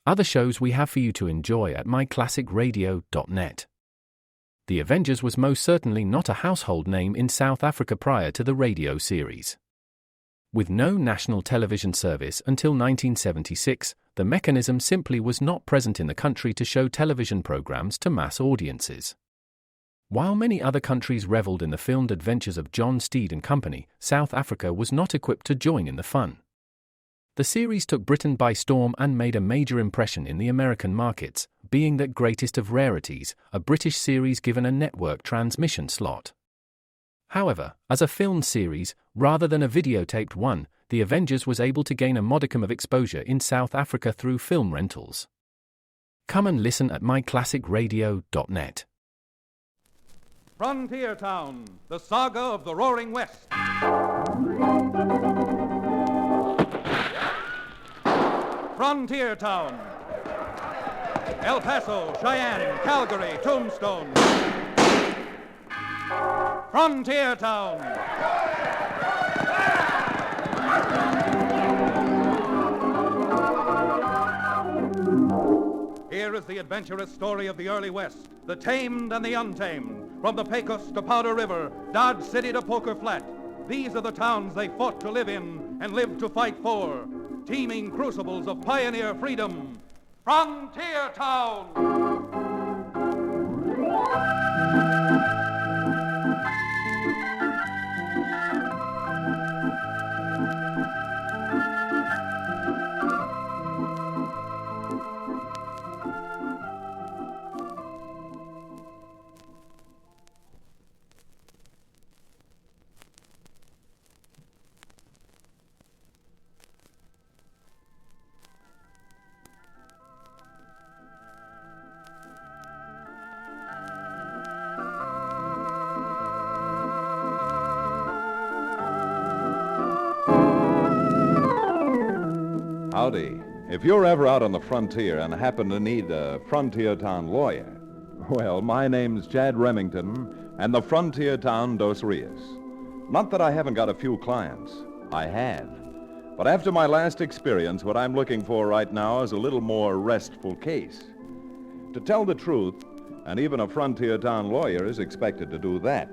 other shows we have for you to enjoy at myclassicradio.net. The Avengers was most certainly not a household name in South Africa prior to the radio series. With no national television service until 1976, the mechanism simply was not present in the country to show television programs to mass audiences. While many other countries reveled in the filmed adventures of John Steed and company, South Africa was not equipped to join in the fun. The series took Britain by storm and made a major impression in the American markets, being that greatest of rarities, a British series given a network transmission slot. However, as a filmed series, rather than a videotaped one, The Avengers was able to gain a modicum of exposure in South Africa through film rentals. Come and listen at myclassicradio.net. Frontier Town, the saga of the Roaring West. Frontier Town. El Paso, Cheyenne, Calgary, Tombstone. Frontier Town. Here is the adventurous story of the early West, the tamed and the untamed. From the Pecos to Powder River, Dodge City to Poker Flat. These are the towns they fought to live in and lived to fight for. Teeming crucibles of pioneer freedom. Frontier Town! Howdy. If you're ever out on the frontier and happen to need a Frontier Town lawyer, well, my name's Chad Remington, and the Frontier Town Dos Rios. Not that I haven't got a few clients. I have. But after my last experience, what I'm looking for right now is a little more restful case. To tell the truth, and even a Frontier Town lawyer is expected to do that.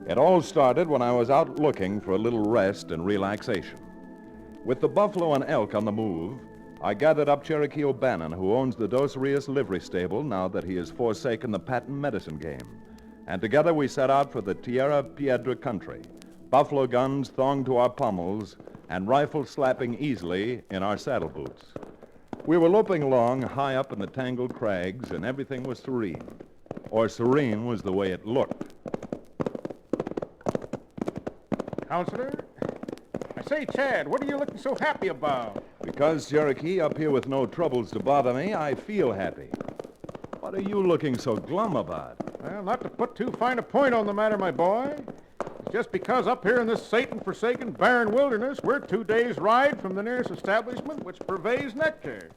It all started when I was out looking for a little rest and relaxation. With the buffalo and elk on the move, I gathered up Cherokee O'Bannon, who owns the Dos Rios livery stable now that he has forsaken the patent medicine game. And together we set out for the Tierra Piedra country, buffalo guns thonged to our pommels and rifles slapping easily in our saddle boots. We were loping along high up in the tangled crags, and everything was serene. Or serene was the way it looked. Counselor? I say, Chad, what are you looking so happy about? Because, Cherokee, up here with no troubles to bother me, I feel happy. What are you looking so glum about? Well, not to put too fine a point on the matter, my boy. It's just because up here in this Satan-forsaken barren wilderness, we're 2 days' ride from the nearest establishment which purveys nectar.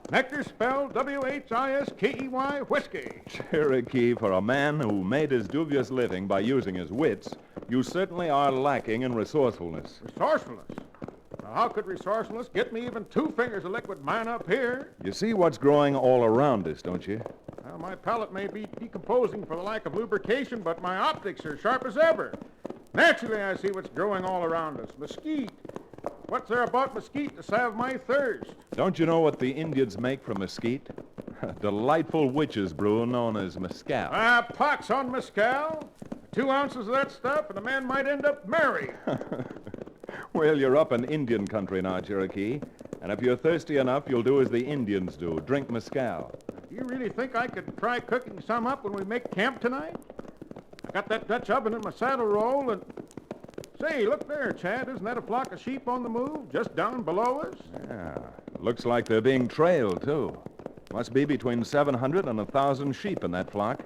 Nectar spelled W-H-I-S-K-E-Y, whiskey. Cherokee, for a man who made his dubious living by using his wits, you certainly are lacking in resourcefulness. Resourcefulness? Now, how could resourcefulness get me even 2 fingers of liquid mine up here? You see what's growing all around us, don't you? Well, my palate may be decomposing for the lack of lubrication, but my optics are sharp as ever. Naturally, I see what's growing all around us. Mesquite. What's there about mesquite to salve my thirst? Don't you know what the Indians make from mesquite? A delightful witch's brew known as mescal. Ah, pox on mescal. 2 ounces of that stuff, and a man might end up married. Well, you're up in Indian country now, Cherokee. And if you're thirsty enough, you'll do as the Indians do, drink mescal. Do you really think I could try cooking some up when we make camp tonight? I got that Dutch oven in my saddle roll, and... Say, look there, Chad. Isn't that a flock of sheep on the move, just down below us? Yeah, looks like they're being trailed, too. Must be between 700 and 1,000 sheep in that flock.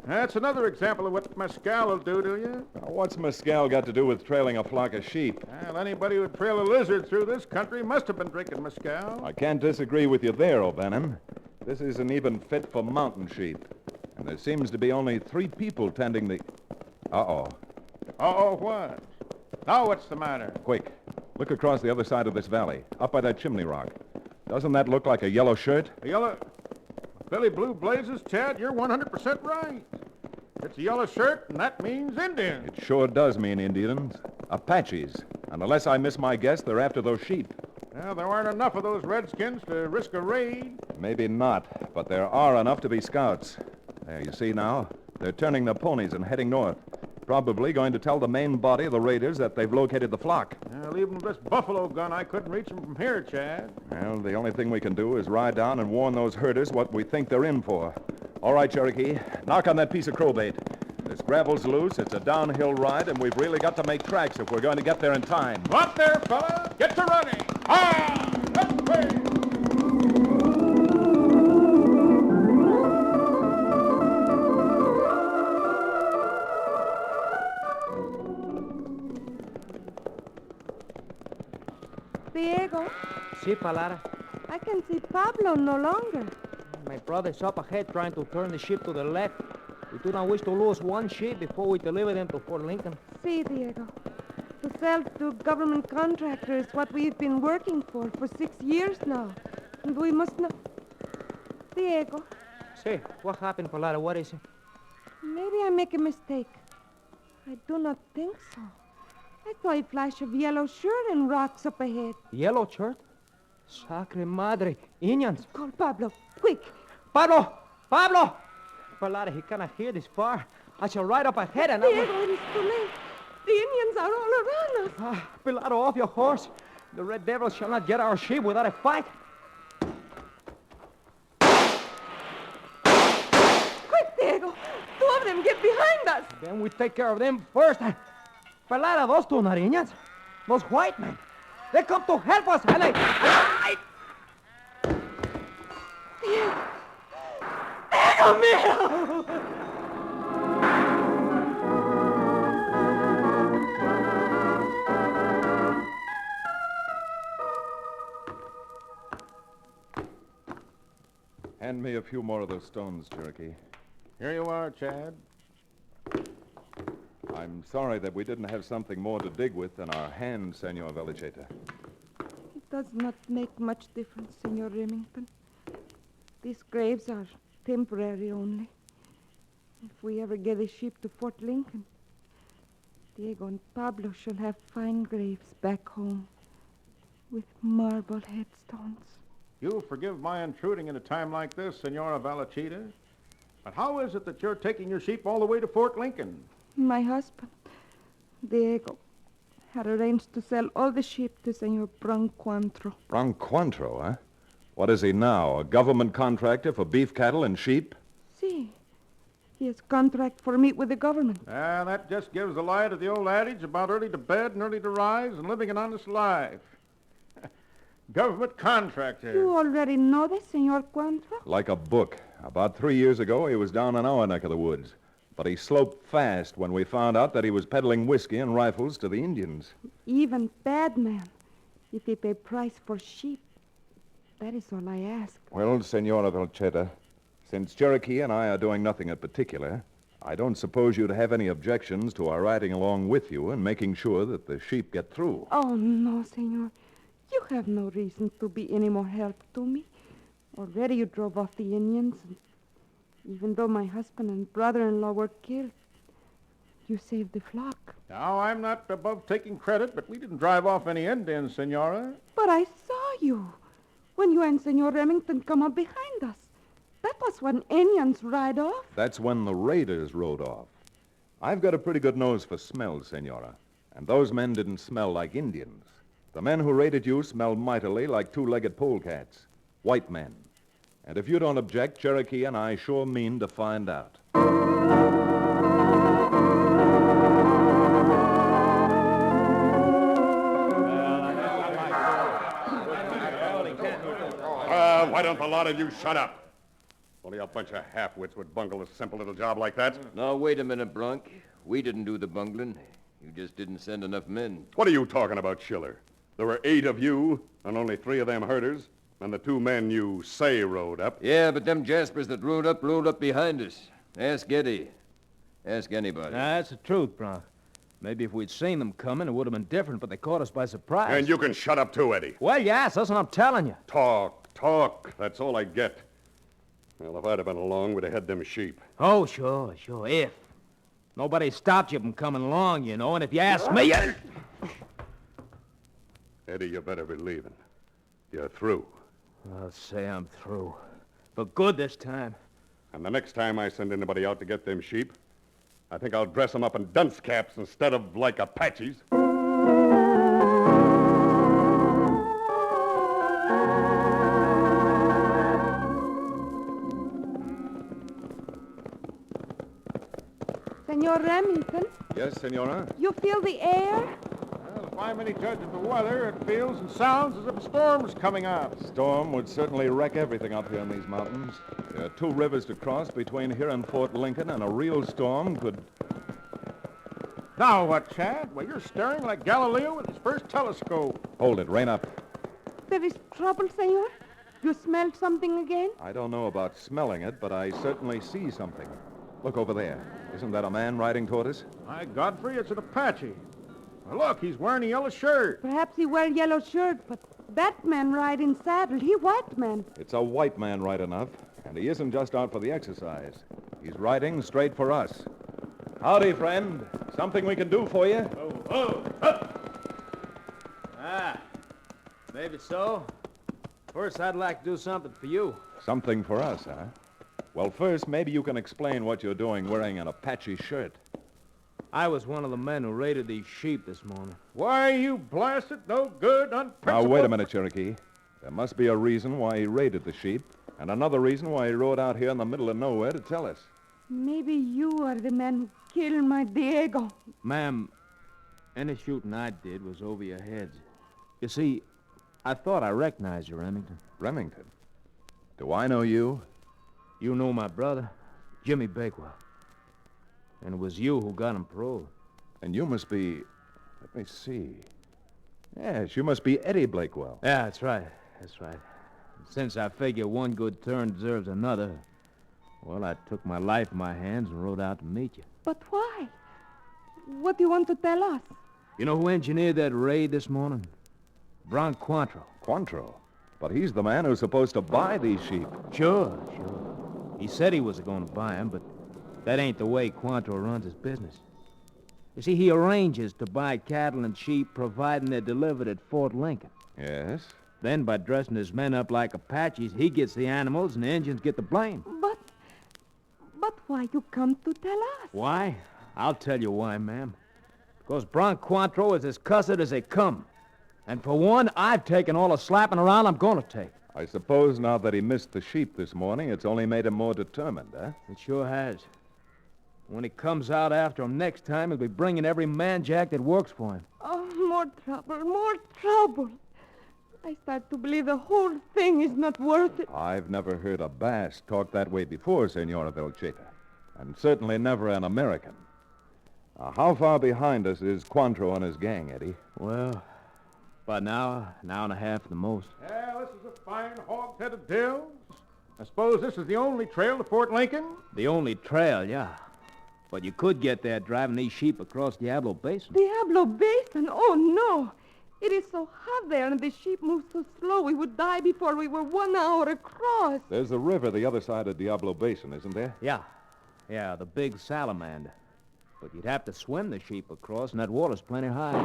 That's another example of what mescal will do to you. Now, what's mescal got to do with trailing a flock of sheep? Well, anybody who'd trail a lizard through this country must have been drinking mescal. I can't disagree with you there, O'Bannon. This isn't even fit for mountain sheep. And there seems to be only 3 people tending the... Uh-oh. Uh-oh, what? Now what's the matter? Quick. Look across the other side of this valley, up by that chimney rock. Doesn't that look like a yellow shirt? A yellow... Billy Blue Blazes, Chad, you're 100% right. It's a yellow shirt, and that means Indian. It sure does mean Indians. Apaches. And unless I miss my guess, they're after those sheep. Well, there aren't enough of those redskins to risk a raid. Maybe not, but there are enough to be scouts. There, you see now? They're turning their ponies and heading north. Probably going to tell the main body of the raiders that they've located the flock. Well, even with this buffalo gun, I couldn't reach them from here, Chad. Well, the only thing we can do is ride down and warn those herders what we think they're in for. All right, Cherokee, knock on that piece of crowbait. This gravel's loose, it's a downhill ride, and we've really got to make tracks if we're going to get there in time. Go up there, fella! Get to running! Ah! That way! Diego, Si, Palara. I can see Pablo no longer. My brother's up ahead trying to turn the ship to the left. We do not wish to lose one ship before we deliver them to Fort Lincoln. See, Diego. To sell to government contractors what we've been working for 6 years now. And we must not... Diego, Si, what happened, Palara? What is it? maybe I make a mistake. I do not think so. I saw a flash of yellow shirt and rocks up ahead. Yellow shirt? Sacre madre. Indians. Call Pablo, quick. Pablo! Pablo! Palara, he cannot hear this far. I shall ride up ahead and... Diego, it is too late. The Indians are all around us. Pilaro, off your horse. The Red Devils shall not get our ship without a fight. Quick, Diego. 2 of them get behind us. Then we take care of them first. Palara, those two not Indians. Those white men. They come to help us, and they... Diego mío! Hand me a few more of those stones, Cherokee. Here you are, Chad. I'm sorry that we didn't have something more to dig with than our hands, Senor Velicheta. It does not make much difference, Senor Remington. These graves are temporary only. If we ever get a ship to Fort Lincoln, Diego and Pablo shall have fine graves back home with marble headstones. You'll forgive my intruding at a time like this, Senora Valachita. But how is it that you're taking your sheep all the way to Fort Lincoln? My husband, Diego, had arranged to sell all the sheep to Senor Branquantro. Branquantro, huh? What is he now, a government contractor for beef cattle and sheep? See, he has contract for meat with the government. That just gives the lie to the old adage about early to bed and early to rise and living an honest life. Government contractor. You already know this, Senor Quantro? Like a book. About 3 years ago, he was down in our neck of the woods. But he sloped fast when we found out that he was peddling whiskey and rifles to the Indians. Even bad man, if he pay price for sheep. That is all I ask. Well, Senora Valcheta, since Cherokee and I are doing nothing in particular, I don't suppose you'd have any objections to our riding along with you and making sure that the sheep get through. Oh, no, Senor. You have no reason to be any more help to me. Already you drove off the Indians, and even though my husband and brother-in-law were killed, you saved the flock. Now, I'm not above taking credit, but we didn't drive off any Indians, Senora. But I saw you when you and Senor Remington come up behind us. That was when Indians ride off. That's when the raiders rode off. I've got a pretty good nose for smells, Senora, and those men didn't smell like Indians. The men who raided you smelled mightily like two-legged polecats, white men. And if you don't object, Cherokee and I sure mean to find out. Why don't a lot of you shut up? Only a bunch of half-wits would bungle a simple little job like that. Now, wait a minute, Bronk. We didn't do the bungling. You just didn't send enough men. What are you talking about, Schiller? There were 8 of you, and only 3 of them herders, and the 2 men you say rode up. Yeah, but them Jaspers that rode up behind us. Ask Eddie. Ask anybody. That's the truth, Bronk. Maybe if we'd seen them coming, it would have been different, but they caught us by surprise. And you can shut up too, Eddie. Well, yes, that's what I'm telling you. Talk. Talk. That's all I get. Well, if I'd have been along, we'd have had them sheep. Oh, sure. If. Nobody stopped you from coming along, you know, and if you ask me... Eddie, you better be leaving. You're through. I'll say I'm through. For good this time. And the next time I send anybody out to get them sheep, I think I'll dress them up in dunce caps instead of like Apaches. Senor Remington, Yes, Senora? you feel the air? Well, if I'm any judge of the weather, it feels and sounds as if a storm's coming up. Storm would certainly wreck everything up here in these mountains. There are 2 rivers to cross between here and Fort Lincoln, and a real storm could... Now what, Chad? Well, you're staring like Galileo with his first telescope. Hold it, rein up. There is trouble, senor? You smelled something again? I don't know about smelling it, but I certainly see something. Look over there. Isn't that a man riding toward us? My Godfrey, it's an Apache. Well, look, he's wearing a yellow shirt. Perhaps he wear yellow shirt, but that man ride in saddle. He white man. It's a white man right enough, and he isn't just out for the exercise. He's riding straight for us. Howdy, friend. Something we can do for you? Maybe so. First, I'd like to do something for you. Something for us, huh? Well, first, maybe you can explain what you're doing wearing an Apache shirt. I was one of the men who raided these sheep this morning. Why, you blasted, no good, unprincipled... Now, wait a minute, Cherokee. There must be a reason why he raided the sheep, and another reason why he rode out here in the middle of nowhere to tell us. Maybe you are the man who killed my Diego. Ma'am, any shooting I did was over your heads. You see, I thought I recognized you, Remington. Remington? Do I know you? You know my brother, Jimmy Bakewell. And it was you who got him paroled. And you must be... Let me see. Yes, you must be Eddie Blakewell. Yeah, that's right. Since I figure one good turn deserves another, well, I took my life in my hands and rode out to meet you. But why? What do you want to tell us? You know who engineered that raid this morning? Bron Quantrill. Quantrill? But he's the man who's supposed to buy these sheep. Sure. He said he was going to buy them, but that ain't the way Quantrill runs his business. You see, he arranges to buy cattle and sheep providing they're delivered at Fort Lincoln. Yes? Then, by dressing his men up like Apaches, he gets the animals and the Indians get the blame. But why you come to tell us? Why? I'll tell you why, ma'am. Because Bron Quantrill is as cussed as they come. And for one, I've taken all the slapping around I'm going to take. I suppose now that he missed the sheep this morning, it's only made him more determined, huh? It sure has. When he comes out after him next time, he'll be bringing every man-jack that works for him. Oh, more trouble. I start to believe the whole thing is not worth it. I've never heard a Bass talk that way before, Senora Velcheta. And certainly never an American. Now, how far behind us is Quantrill and his gang, Eddie? Well, about an hour and a half at the most. Yeah, this is a fine hog-headed deal. I suppose this is the only trail to Fort Lincoln? The only trail, yeah. But you could get there driving these sheep across Diablo Basin. Diablo Basin? Oh, no. It is so hot there, and the sheep move so slow we would die before we were 1 hour across. There's a river the other side of Diablo Basin, isn't there? Yeah, the big salamander. But you'd have to swim the sheep across, and that water's plenty high.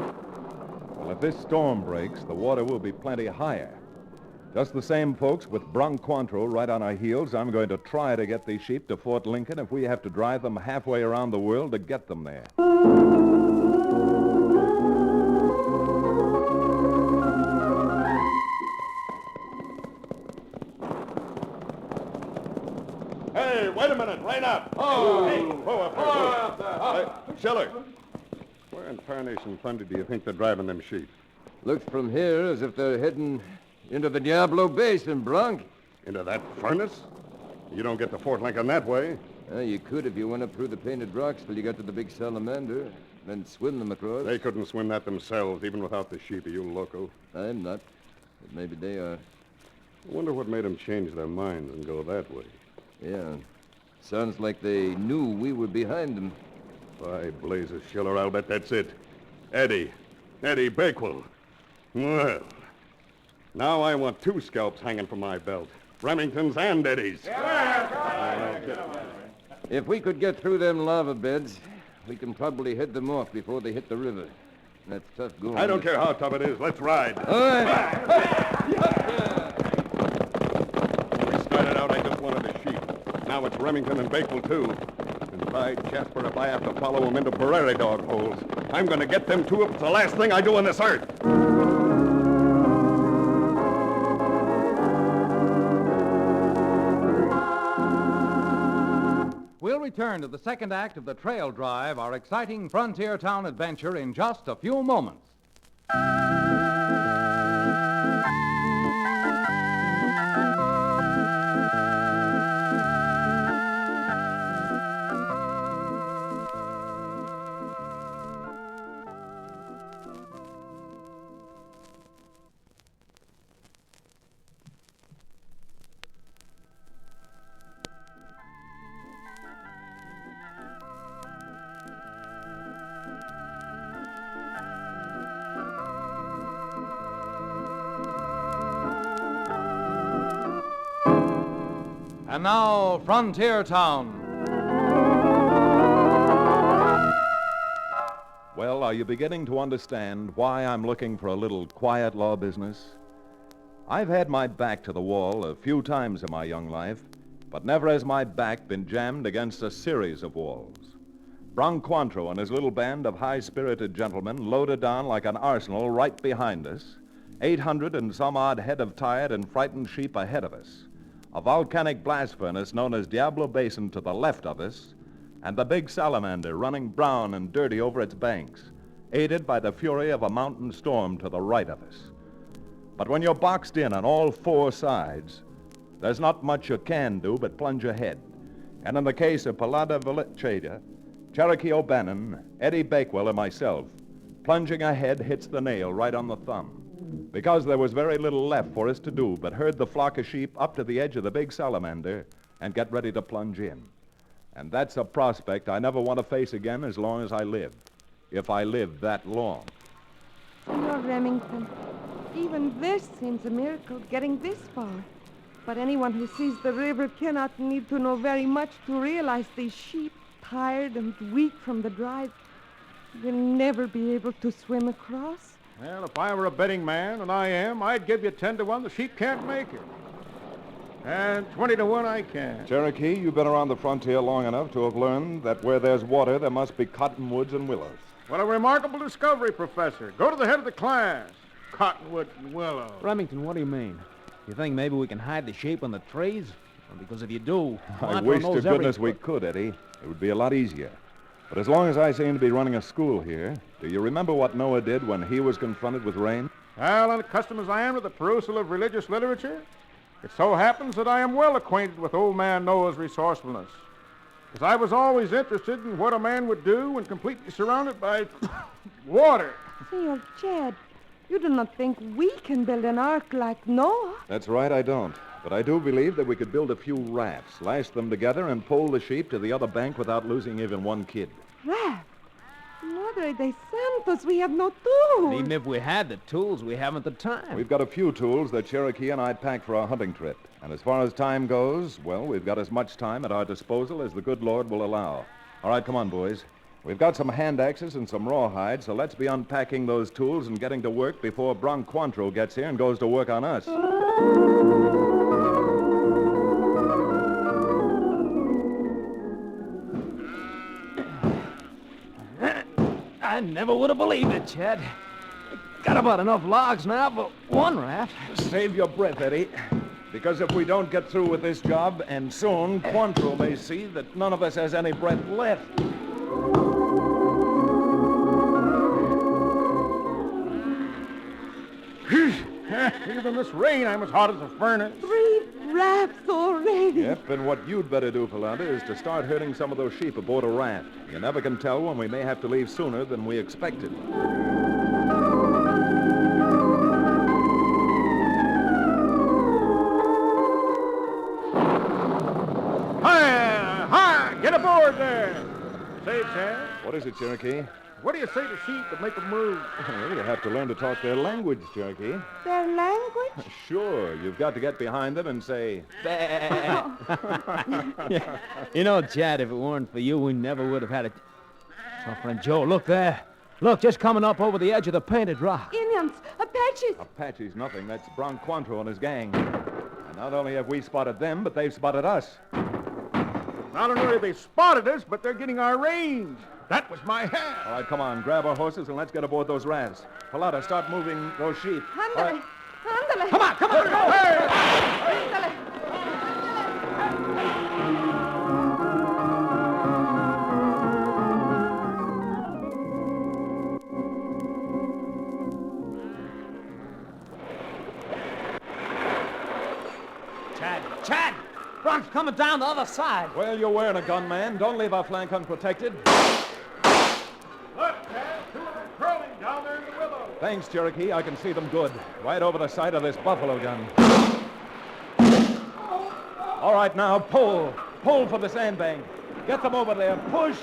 Well, if this storm breaks, the water will be plenty higher. Just the same, folks, with Bron Quantrill right on our heels, I'm going to try to get these sheep to Fort Lincoln if we have to drive them halfway around the world to get them there. Hey, wait a minute. Rein up. Hey, Schiller. Where in Tarnation Thunder do you think they're driving them sheep? Looks from here as if they're heading into the Diablo Basin, Bronk. Into that furnace? You don't get to Fort Lincoln that way. You could if you went up through the painted rocks till you got to the big salamander, then swim them across. They couldn't swim that themselves, even without the sheep, are you loco? I'm not, but maybe they are. I wonder what made them change their minds and go that way. Yeah. Sounds like they knew we were behind them. By blazes, Schiller, I'll bet that's it. Eddie Bakewell. Well, Now I want 2 scalps hanging from my belt. Remington's and Eddie's. If we could get through them lava beds, we can probably head them off before they hit the river. That's tough going. I don't care how tough it is. Let's ride. All right. When we started out, I just wanted a sheep. Now it's Remington and Bakewell, too. And by Jasper, if I have to follow them into prairie dog holes, I'm going to get them 2 if it's the last thing I do on this earth. We'll return to the second act of the Trail Drive, our exciting frontier town adventure, in just a few moments. And now, Frontier Town. Well, are you beginning to understand why I'm looking for a little quiet law business? I've had my back to the wall a few times in my young life, but never has my back been jammed against a series of walls. Branquantro and his little band of high-spirited gentlemen loaded down like an arsenal right behind us, 800 and some odd head of tired and frightened sheep ahead of us, a volcanic blast furnace known as Diablo Basin to the left of us, and the big salamander running brown and dirty over its banks, aided by the fury of a mountain storm to the right of us. But when you're boxed in on all 4 sides, there's not much you can do but plunge ahead. And in the case of Palada Villecheda, Cherokee O'Bannon, Eddie Bakewell, and myself, plunging ahead hits the nail right on the thumb, because there was very little left for us to do but herd the flock of sheep up to the edge of the big salamander and get ready to plunge in. And that's a prospect I never want to face again as long as I live, if I live that long. Senor Remington, even this seems a miracle, getting this far. But anyone who sees the river cannot need to know very much to realize these sheep, tired and weak from the drive, will never be able to swim across. Well, if I were a betting man, and I am, I'd give you 10 to 1 the sheep can't make it. And 20 to 1 I can. Cherokee, you've been around the frontier long enough to have learned that where there's water, there must be cottonwoods and willows. What a remarkable discovery, Professor. Go to the head of the class. Cottonwood and willow. Remington, what do you mean? You think maybe we can hide the sheep on the trees? Well, because if you do, I wish to goodness we could, Eddie. It would be a lot easier. But as long as I seem to be running a school here, do you remember what Noah did when he was confronted with rain? Well, unaccustomed as I am to the perusal of religious literature, it so happens that I am well acquainted with old man Noah's resourcefulness. Because I was always interested in what a man would do when completely surrounded by water. Senor Chad, you do not think we can build an ark like Noah? That's right, I don't. But I do believe that we could build a few rafts, lash them together, and pole the sheep to the other bank without losing even one kid. Raft? Madre de Santos, we have no tools. Even if we had the tools, we haven't the time. We've got a few tools that Cherokee and I packed for our hunting trip. And as far as time goes, well, we've got as much time at our disposal as the good Lord will allow. All right, come on, boys. We've got some hand axes and some rawhide, so let's be unpacking those tools and getting to work before Branquantro gets here and goes to work on us. I never would have believed it, Chad. Got about enough logs now for one raft. Save your breath, Eddie. Because if we don't get through with this job, and soon, Quantro may see that none of us has any breath left. Even this rain, I'm as hot as a furnace. 3 rafts already. Yep, and what you'd better do, Palanda, is to start herding some of those sheep aboard a raft. You never can tell when we may have to leave sooner than we expected. Hi! Get aboard there! Say, Chad. What is it, Cherokee? What do you say to sheep that make them move? Well, you have to learn to talk their language, Cherokee. Their language? Sure, you've got to get behind them and say, You know, Chad, if it weren't for you, we never would have had it. So, friend Joe, look there. Look, just coming up over the edge of the painted rock. Indians, Apaches. Apache's nothing. That's Bronc Cointreau and his gang. And not only have we spotted them, but they've spotted us. Not only they spotted us, but they're getting our range. That was my hat. All right, come on, grab our horses and let's get aboard those rafts. Palata, start moving those sheep. Ándale, ándale. Come on, come on. Ándale. Chad! Bronc's coming down the other side. Well, you're wearing a gun, man. Don't leave our flank unprotected. Look, Chad, two of them crawling down there in the willow. Thanks, Cherokee. I can see them good. Right over the side of this buffalo gun. All right, now, pull. Pull for the sandbank. Get them over there. Push.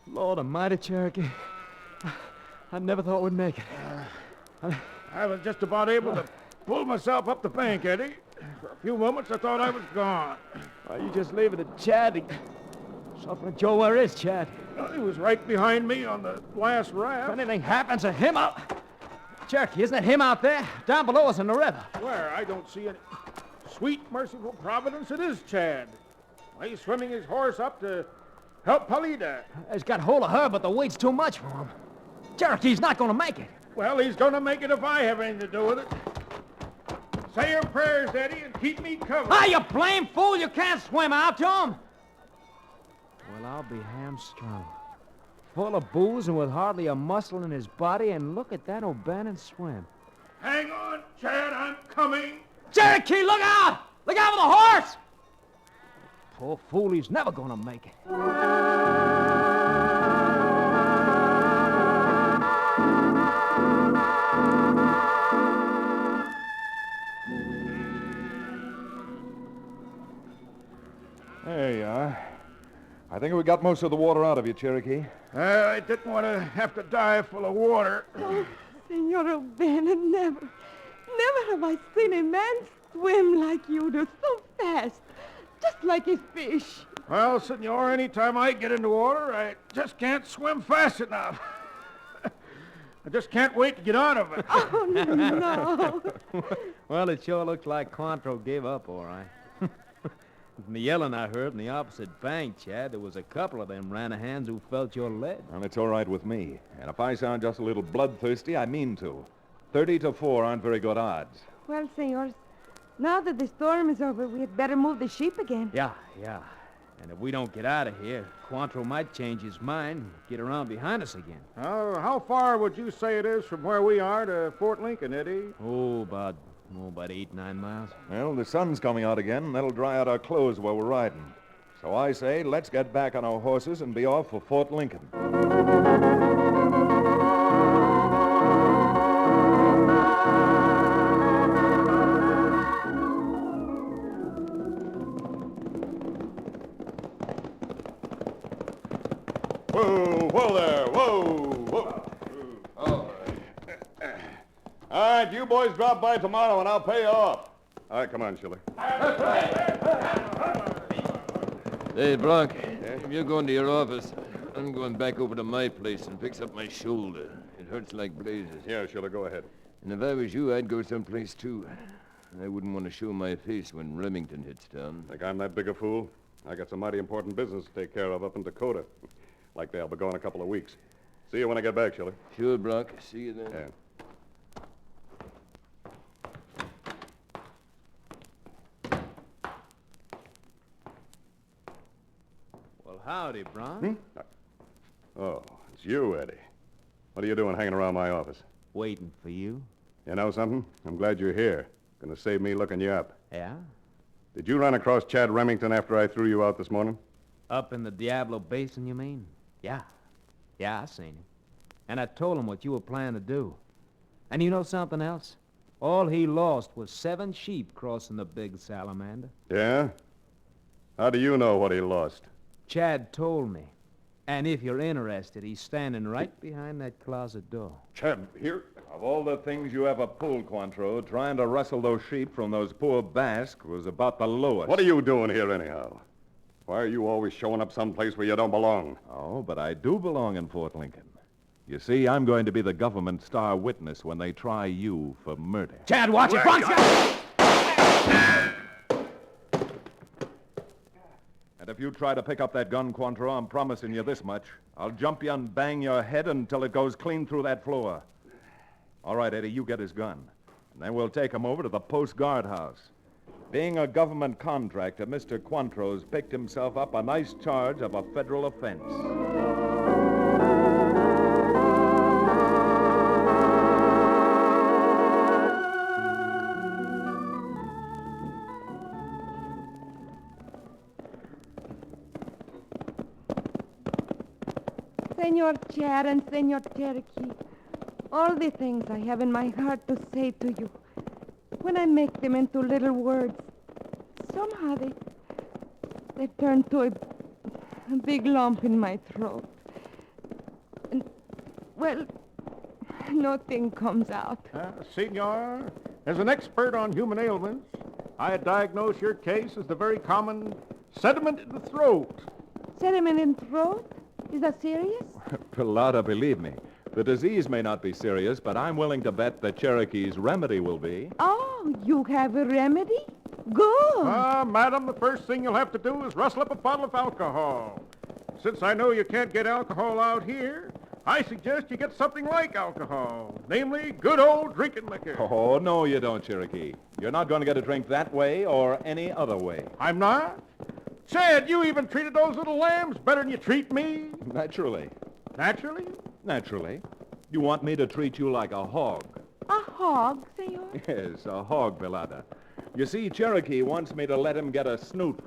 Lord almighty, Cherokee. I never thought we'd make it. I was just about able to pull myself up the bank, Eddie. For a few moments, I thought I was gone. Why, you just leave it to Chad. So, friend Joe, where is Chad? He was right behind me on the last If raft. anything happens to him, Cherokee, isn't it him out there? Down below us in the river. Where? I don't see any. Sweet, merciful Providence, it is Chad. He's swimming his horse up to help Palita. He's got hold of her, but the weight's too much for him. Cherokee's not going to make it. Well, he's going to make it if I have anything to do with it. Say your prayers, Eddie, and keep me covered. Ah, you blame fool! You can't swim out to him. Well, I'll be hamstrung. Full of booze and with hardly a muscle in his body, and look at that O'Bannon swim. Hang on, Chad, I'm coming. Cherokee, look out! Look out for the horse! Poor fool, he's never going to make it. There you are. I think we got most of the water out of you, Cherokee. I didn't want to have to die full of water. Oh, Senor O'Bannon, never have I seen a man swim like you do, so fast, just like a fish. Well, senor, anytime I get into water, I just can't swim fast enough. I just can't wait to get out of it. Oh, no. Well, it sure looks like Cointreau gave up, all right. From the yelling I heard in the opposite bank, Chad, there was a couple of them Ranahands who felt your lead. Well, it's all right with me. And if I sound just a little bloodthirsty, I mean to. 30-4 aren't very good odds. Well, senors, now that the storm is over, we had better move the sheep again. Yeah. And if we don't get out of here, Cointreau might change his mind and get around behind us again. How far would you say it is from where we are to Fort Lincoln, Eddie? About 8-9 miles. Well, the sun's coming out again, and that'll dry out our clothes while we're riding. So I say, let's get back on our horses and be off for Fort Lincoln. Whoa there, whoa. All right, you boys drop by tomorrow and I'll pay you off. All right, come on, Schiller. Hey, Bronc, if you're going to your office, I'm going back over to my place and fix up my shoulder. It hurts like blazes. Yeah, Schiller, go ahead. And if I was you, I'd go someplace, too. I wouldn't want to show my face when Remington hits town. Think I'm that big a fool? I got some mighty important business to take care of up in Dakota. Likely I'll be gone a couple of weeks. See you when I get back, Schiller. Sure, Bronc. See you then. Yeah. Well, howdy, Bron. Oh, it's you, Eddie. What are you doing hanging around my office? Waiting for you. You know something? I'm glad you're here. Gonna save me looking you up. Yeah? Did you run across Chad Remington after I threw you out this morning? Up in the Diablo Basin, you mean? Yeah, I seen him. And I told him what you were planning to do. And you know something else? All he lost was 7 sheep crossing the big salamander. Yeah? How do you know what he lost? Chad told me. And if you're interested, he's standing right behind that closet door. Chad, here? Of all the things you ever pulled, Cointreau, trying to rustle those sheep from those poor Basques was about the lowest. What are you doing here, anyhow? Why are you always showing up someplace where you don't belong? Oh, but I do belong in Fort Lincoln. You see, I'm going to be the government star witness when they try you for murder. Chad, watch it! Front! And if you try to pick up that gun, Cointreau, I'm promising you this much. I'll jump you and bang your head until it goes clean through that floor. All right, Eddie, you get his gun. And then we'll take him over to the post guardhouse. Being a government contractor, Mr. Cointreau's picked himself up a nice charge of a federal offense. Senor Chad and Senor Cherokee, all the things I have in my heart to say to you, when I make them into little words, somehow they turn to a big lump in my throat. And, well, nothing comes out. Senor, as an expert on human ailments, I diagnose your case as the very common sediment in the throat. Sediment in throat? Is that serious? Pilata, believe me, the disease may not be serious, but I'm willing to bet that Cherokee's remedy will be. Oh, you have a remedy? Good. Madam, the first thing you'll have to do is rustle up a bottle of alcohol. Since I know you can't get alcohol out here, I suggest you get something like alcohol, namely good old drinking liquor. Oh, no, you don't, Cherokee. You're not going to get a drink that way or any other way. I'm not? Chad, you even treated those little lambs better than you treat me. Naturally. Naturally? Naturally. You want me to treat you like a hog. A hog, senor? Yes, a hog, Pilata. You see, Cherokee wants me to let him get a snoot.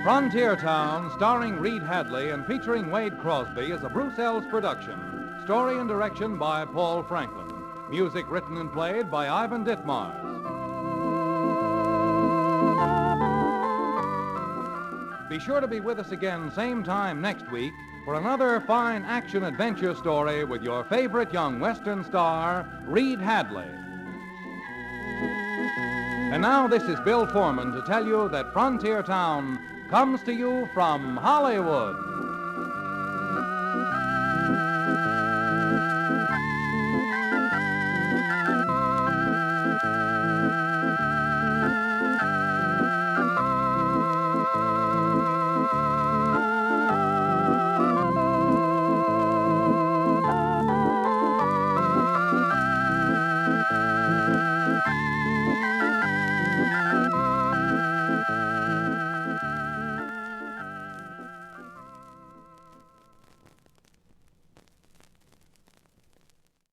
Frontier Town, starring Reed Hadley and featuring Wade Crosby, is a Bruce Ells production. Story and direction by Paul Franklin. Music written and played by Ivan Ditmars. Be sure to be with us again same time next week for another fine action-adventure story with your favorite young Western star, Reed Hadley. And now this is Bill Foreman to tell you that Frontier Town comes to you from Hollywood.